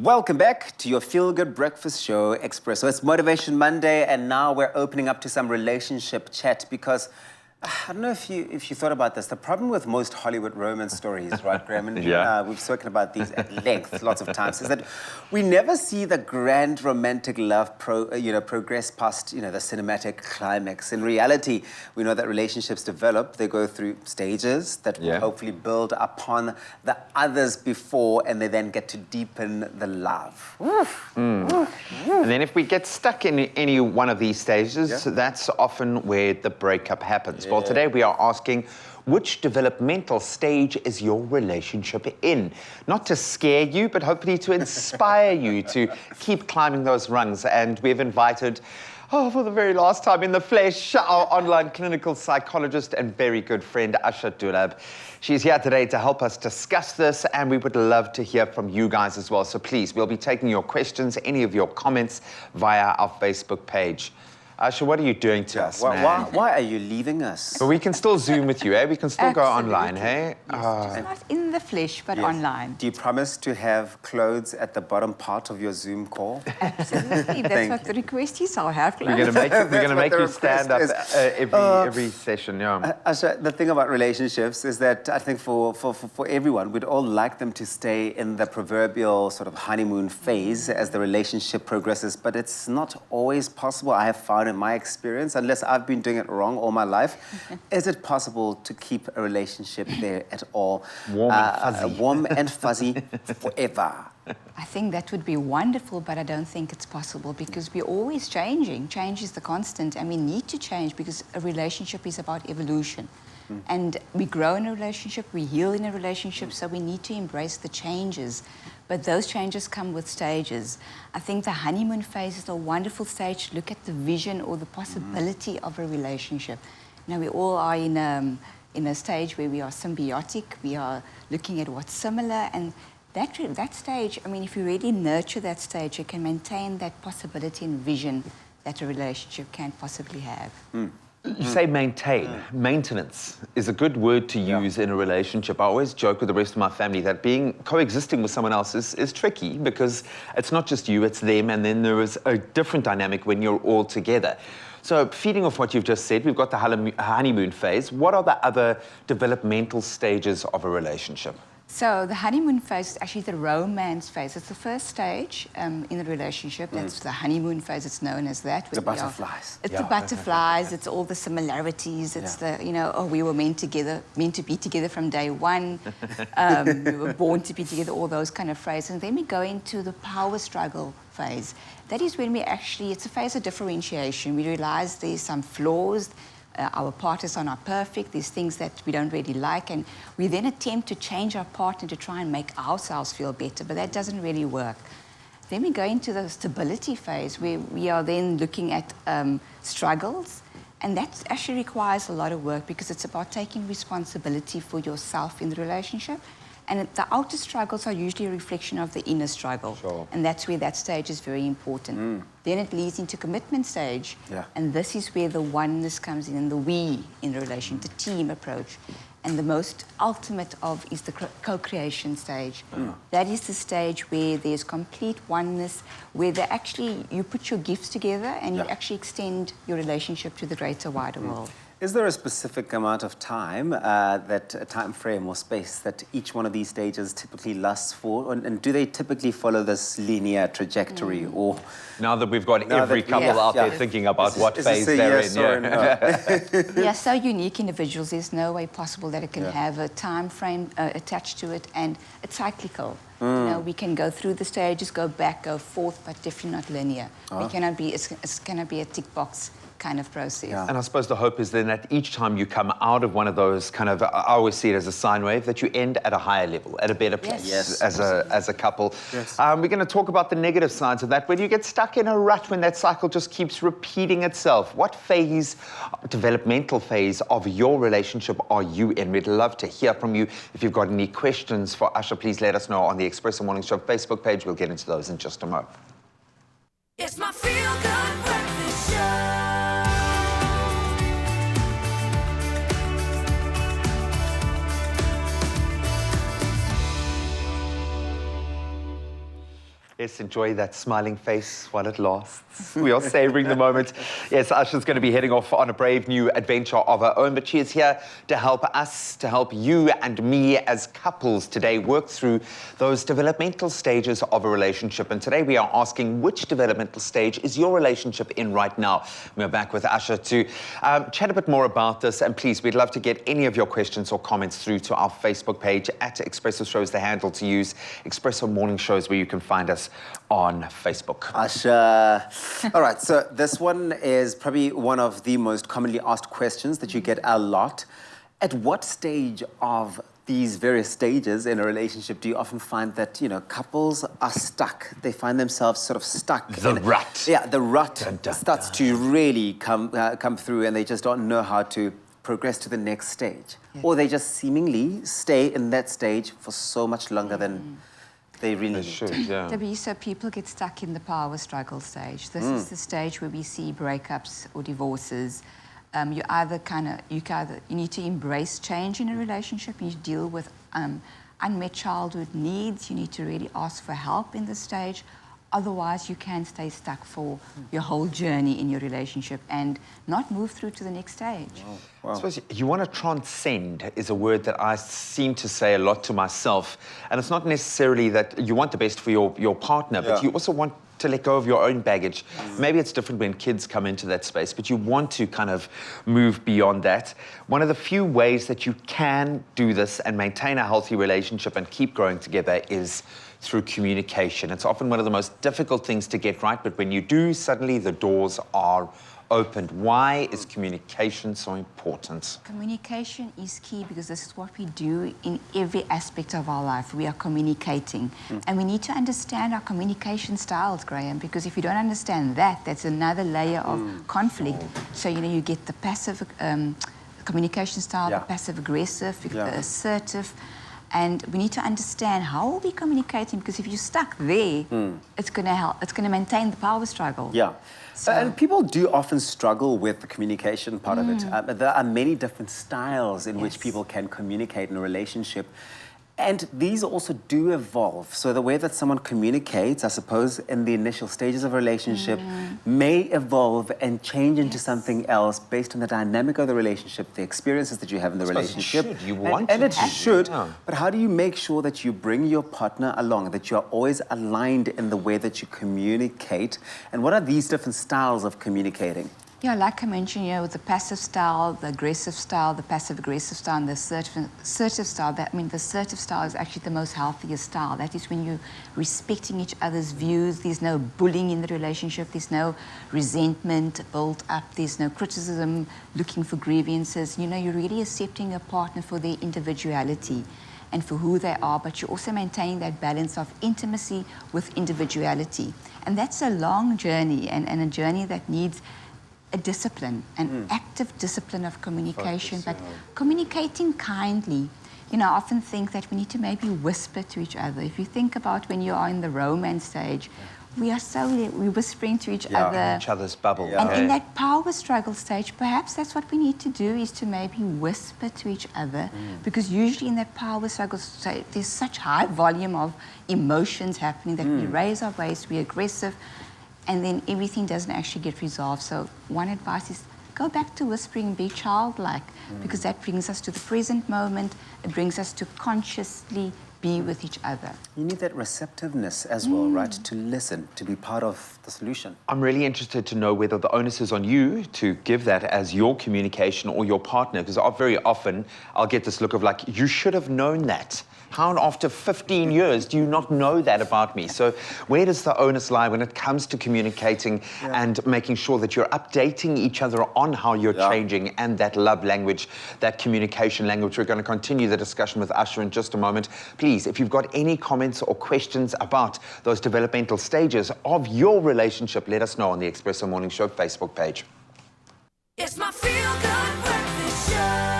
Welcome back to your feel-good breakfast show, Expresso. It's Motivation Monday, and now we're opening up to some relationship chat because I don't know if you thought about this. The problem with most Hollywood romance stories, right, Graham? And we've spoken about these at length lots of times, is that we never see the grand romantic love progress past, the cinematic climax. In reality, we know that relationships develop. They go through stages that will hopefully build upon the others before, and they then get to deepen the love. And then if we get stuck in any one of these stages, that's often where the breakup happens. Well, today we are asking, which developmental stage is your relationship in? Not to scare you, but hopefully to inspire you to keep climbing those rungs. And we've invited, for the very last time in the flesh, our online clinical psychologist and very good friend, Asha Dulab. She's here today to help us discuss this, and we would love to hear from you guys as well. So please, we'll be taking your questions, any of your comments via our Facebook page. Asha, what are you doing to us, man? Why are you leaving us? But we can still Zoom with you, eh? We can still go online, hey? Yes, not in the flesh, but online. Do you promise to have clothes at the bottom part of your Zoom call? Absolutely. That's what the request is. I'll have clothes. We're going to make you stand up every session, Asha, the thing about relationships is that I think for everyone, we'd all like them to stay in the proverbial sort of honeymoon phase as the relationship progresses, but it's not always possible. I have found in my experience, unless I've been doing it wrong all my life, is it possible to keep a relationship there at all? Warm and fuzzy forever. I think that would be wonderful, but I don't think it's possible because we're always changing. Change is the constant, and we need to change because a relationship is about evolution. And we grow in a relationship, we heal in a relationship, so we need to embrace the changes. But those changes come with stages. I think the honeymoon phase is a wonderful stage to look at the vision or the possibility of a relationship. Now, we all are in a stage where we are symbiotic, we are looking at what's similar, and that stage, I mean, if you really nurture that stage, you can maintain that possibility and vision that a relationship can possibly have. You say maintain. Maintenance is a good word to use in a relationship. I always joke with the rest of my family that coexisting with someone else is tricky because it's not just you, it's them, and then there is a different dynamic when you're all together. So feeding off what you've just said, we've got the honeymoon phase. What are the other developmental stages of a relationship? So the honeymoon phase is actually the romance phase. It's the first stage in the relationship. That's the honeymoon phase. It's known as that. The butterflies. It's the butterflies. It's all the similarities. It's the, we were meant to be together from day one. We were born to be together, all those kind of phrases. And then we go into the power struggle phase. That is when it's a phase of differentiation. We realize there's some flaws. Our partners are not perfect, there's things that we don't really like, and we then attempt to change our partner to try and make ourselves feel better, but that doesn't really work. Then we go into the stability phase where we are then looking at struggles, and that actually requires a lot of work because it's about taking responsibility for yourself in the relationship. And the outer struggles are usually a reflection of the inner struggle. Sure. And that's where that stage is very important. Then it leads into commitment stage. And this is where the oneness comes in and the we in the relation, the team approach. And the most ultimate of is the co-creation stage. That is the stage where there's complete oneness, where you put your gifts together and you actually extend your relationship to the greater, wider world. Is there a specific amount of time, time frame or space that each one of these stages typically lasts for? And do they typically follow this linear trajectory? Or now that we've got every couple out there thinking about what phase they're in. They are so unique individuals, there's no way possible that it can have a time frame attached to it, and it's cyclical. We can go through the stages, go back, go forth, but definitely not linear. It cannot be a tick box kind of process. And I suppose the hope is then that each time you come out of one of those I always see it as a sine wave, that you end at a higher level, at a better place as a couple. We're going to talk about the negative sides of that, when you get stuck in a rut, when that cycle just keeps repeating itself. What developmental phase of your relationship are you in? We'd love to hear from you. If you've got any questions for Asha, please let us know on the Expresso Morning Show Facebook page. We'll get into those in just a moment. It's my feel-good breakfast show. Yes, enjoy that smiling face while it lasts. We are savoring the moment. Yes, Usher's going to be heading off on a brave new adventure of her own, but she is here to help us, to help you and me as couples today work through those developmental stages of a relationship. And today we are asking, which developmental stage is your relationship in right now? We're back with Usher to chat a bit more about this. And please, we'd love to get any of your questions or comments through to our Facebook page at Expresso Shows, the handle to use. Expresso Morning Shows, where you can find us on Facebook. Usher. All right, so this one is probably one of the most commonly asked questions that you get a lot. At what stage of these various stages in a relationship do you often find that, you know, couples are stuck? They find themselves sort of stuck. The rut. Yeah, the rut Dun, dun, starts to really come through, and they just don't know how to progress to the next stage. Yeah. Or they just seemingly stay in that stage for so much longer than they really need Should, to. yeah. So people get stuck in the power struggle stage. This is the stage where we see breakups or divorces. You need to embrace change in a relationship. You deal with unmet childhood needs. You need to really ask for help in this stage. Otherwise, you can stay stuck for your whole journey in your relationship and not move through to the next stage. Wow. I suppose you want to transcend is a word that I seem to say a lot to myself. And it's not necessarily that you want the best for your partner, but you also want to let go of your own baggage. Maybe it's different when kids come into that space, but you want to kind of move beyond that. One of the few ways that you can do this and maintain a healthy relationship and keep growing together is through communication. It's often one of the most difficult things to get right, but when you do, suddenly the doors are opened. Why is communication so important? Communication is key because this is what we do in every aspect of our life. We are communicating. And we need to understand our communication styles, Graham, because if you don't understand that, that's another layer of conflict. So, you know, you get the passive communication style, the passive-aggressive, the assertive. And we need to understand how are we communicating, because if you're stuck there, it's going to help. It's going to maintain the power struggle. Yeah. So- And people do often struggle with the communication part of it. There are many different styles in which people can communicate in a relationship. And these also do evolve. So the way that someone communicates, I suppose, in the initial stages of a relationship may evolve and change into something else based on the dynamic of the relationship, the experiences that you have in the relationship. It should. You want and it it to. should. Yeah. But how do you make sure that you bring your partner along, that you're always aligned in the way that you communicate? And what are these different styles of communicating? Yeah, like I mentioned, you know, with the passive style, the aggressive style, the passive-aggressive style, and the assertive style. The assertive style is actually the most healthiest style. That is when you're respecting each other's views. There's no bullying in the relationship. There's no resentment built up. There's no criticism, looking for grievances. You know, you're really accepting a partner for their individuality and for who they are, but you're also maintaining that balance of intimacy with individuality. And that's a long journey and a journey that needs a discipline, an active discipline of communication, but communicating kindly. You know, I often think that we need to maybe whisper to each other. If you think about when you are in the romance stage, we're whispering to each other. In each other's bubble. And in that power struggle stage, perhaps that's what we need to do, is to maybe whisper to each other, because usually in that power struggle stage, there's such high volume of emotions happening that we raise our voice, we're aggressive, and then everything doesn't actually get resolved. So one advice is go back to whispering, be childlike, because that brings us to the present moment. It brings us to consciously be with each other. You need that receptiveness as well, right? To listen, to be part of the solution. I'm really interested to know whether the onus is on you to give that as your communication or your partner, because very often I'll get this look of like, you should have known that. How after 15 years do you not know that about me? So where does the onus lie when it comes to communicating and making sure that you're updating each other on how you're changing, and that love language, that communication language? We're going to continue the discussion with Usher in just a moment. Please, if you've got any comments or questions about those developmental stages of your relationship, let us know on the Expresso Morning Show Facebook page. It's my feel-good breakfast show.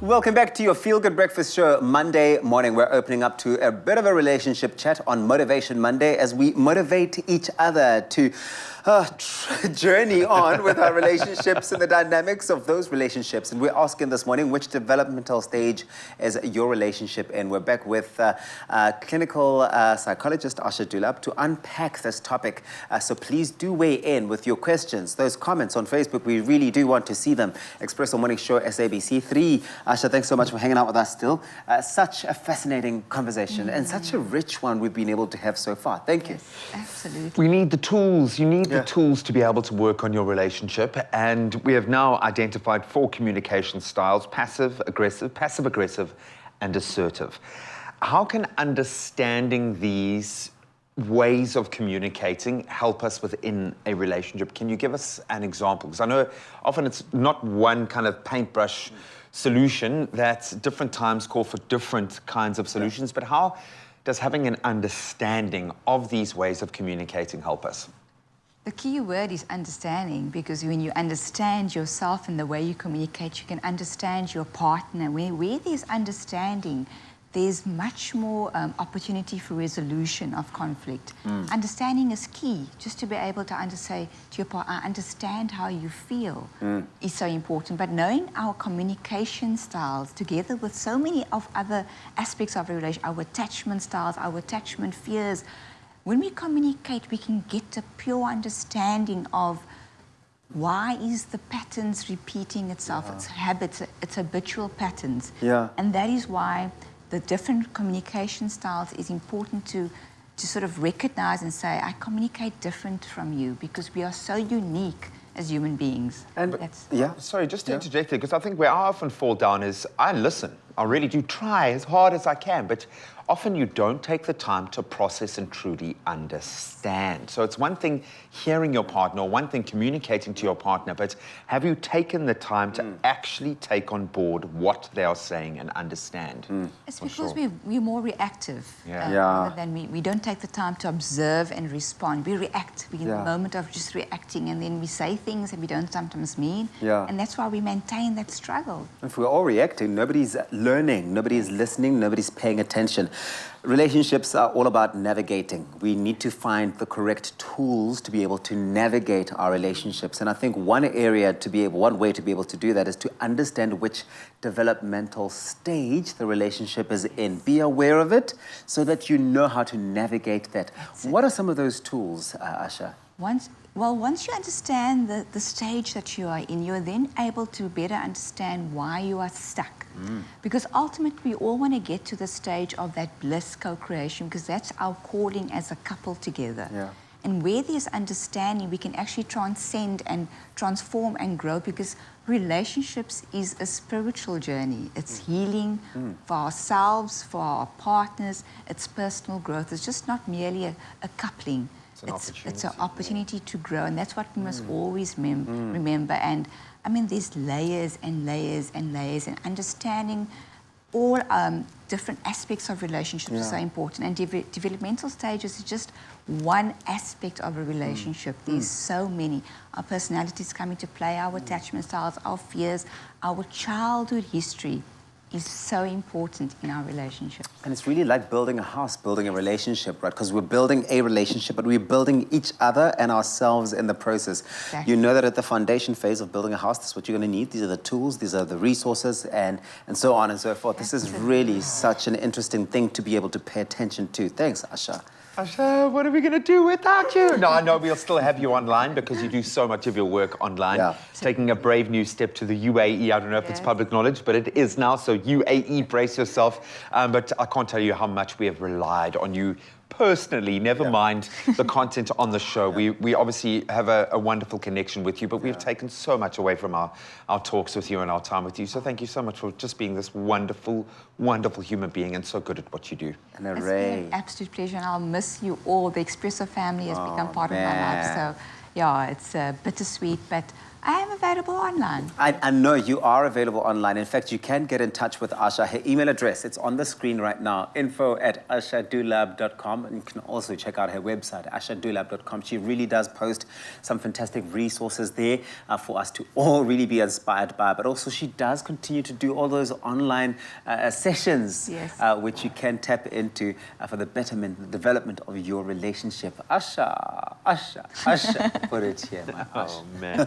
Welcome back to your Feel Good Breakfast Show. Monday morning, we're opening up to a bit of a relationship chat on Motivation Monday as we motivate each other to journey on with our relationships and the dynamics of those relationships. And we're asking this morning, which developmental stage is your relationship in? We're back with clinical psychologist Asha Dulab to unpack this topic. So please do weigh in with your questions, those comments on Facebook. We really do want to see them. Expresso Morning Show, SABC 3. Asha, thanks so much for hanging out with us still. Such a fascinating conversation and such a rich one we've been able to have so far. Thank you. Absolutely. We need the tools. You need the tools to be able to work on your relationship. And we have now identified 4 communication styles: passive aggressive, and assertive. How can understanding these ways of communicating help us within a relationship? Can you give us an example? Because I know often it's not one kind of paintbrush solution, that different times call for different kinds of solutions, but how does having an understanding of these ways of communicating help us? The key word is understanding, because when you understand yourself and the way you communicate, you can understand your partner. Where there's understanding, there's much more opportunity for resolution of conflict. Understanding is key, just to be able to say to your partner, I understand how you feel, is so important. But knowing our communication styles together with so many of other aspects of a relationship, our attachment styles, our attachment fears, when we communicate, we can get a pure understanding of why is the patterns repeating itself. It's habits, it's habitual patterns. And that is why the different communication styles is important to sort of recognize and say, I communicate different from you because we are so unique as human beings. And sorry, just to interject there, because I think where I often fall down is I listen. I really do try as hard as I can, but often you don't take the time to process and truly understand. So it's one thing hearing your partner, or one thing communicating to your partner, but have you taken the time to actually take on board what they are saying and understand? It's because we're more reactive rather than we don't take the time to observe and respond. We react. We're in the moment of just reacting, and then we say things that we don't sometimes mean. And that's why we maintain that struggle. If we're all reacting, nobody's learning, nobody's listening, nobody's paying attention. Relationships are all about navigating. We need to find the correct tools to be able to navigate our relationships. And I think one way to be able to do that is to understand which developmental stage the relationship is in. Be aware of it so that you know how to navigate that. What are some of those tools, Asha? Once you understand the stage that you are in, you're then able to better understand why you are stuck. Because ultimately, we all want to get to the stage of that bliss co-creation, because that's our calling as a couple together. And where there's understanding, we can actually transcend and transform and grow, because relationships is a spiritual journey. It's healing for ourselves, for our partners. It's personal growth. It's just not merely a coupling. It's an opportunity to grow, and that's what we must always remember. And I mean, there's layers and layers and layers, and understanding all different aspects of relationships is so important. And developmental stages is just one aspect of a relationship. There's so many. Our personalities come into play, our attachment styles, our fears, our childhood history is so important in our relationship. And it's really like building a house, building a relationship, right? Because we're building a relationship, but we're building each other and ourselves in the process. Exactly. You know that at the foundation phase of building a house, that's what you're going to need. These are the tools, these are the resources, and so on and so forth. This is really such an interesting thing to be able to pay attention to. Thanks, Asha. Asha, what are we going to do without you? No, I know we'll still have you online because you do so much of your work online. Taking a brave new step to the UAE. I don't know if it's public knowledge, but it is now. So UAE, brace yourself. But I can't tell you how much we have relied on you personally, never mind the content on the show. We obviously have a wonderful connection with you, but we've taken so much away from our talks with you and our time with you. So thank you so much for just being this wonderful, wonderful human being and so good at what you do. An It's array. been an absolute pleasure, and I'll miss you all. The Expresso family has become part of my life. So, yeah, it's bittersweet, but I am available online. I know you are available online. In fact, you can get in touch with Asha. Her email address, it's on the screen right now, info@ashadulab.com. And you can also check out her website, ashadulab.com. She really does post some fantastic resources there for us to all really be inspired by. But also she does continue to do all those online sessions, Yes. which you can tap into for the betterment, the development of your relationship. Asha, put it here, my Asha. Oh, man.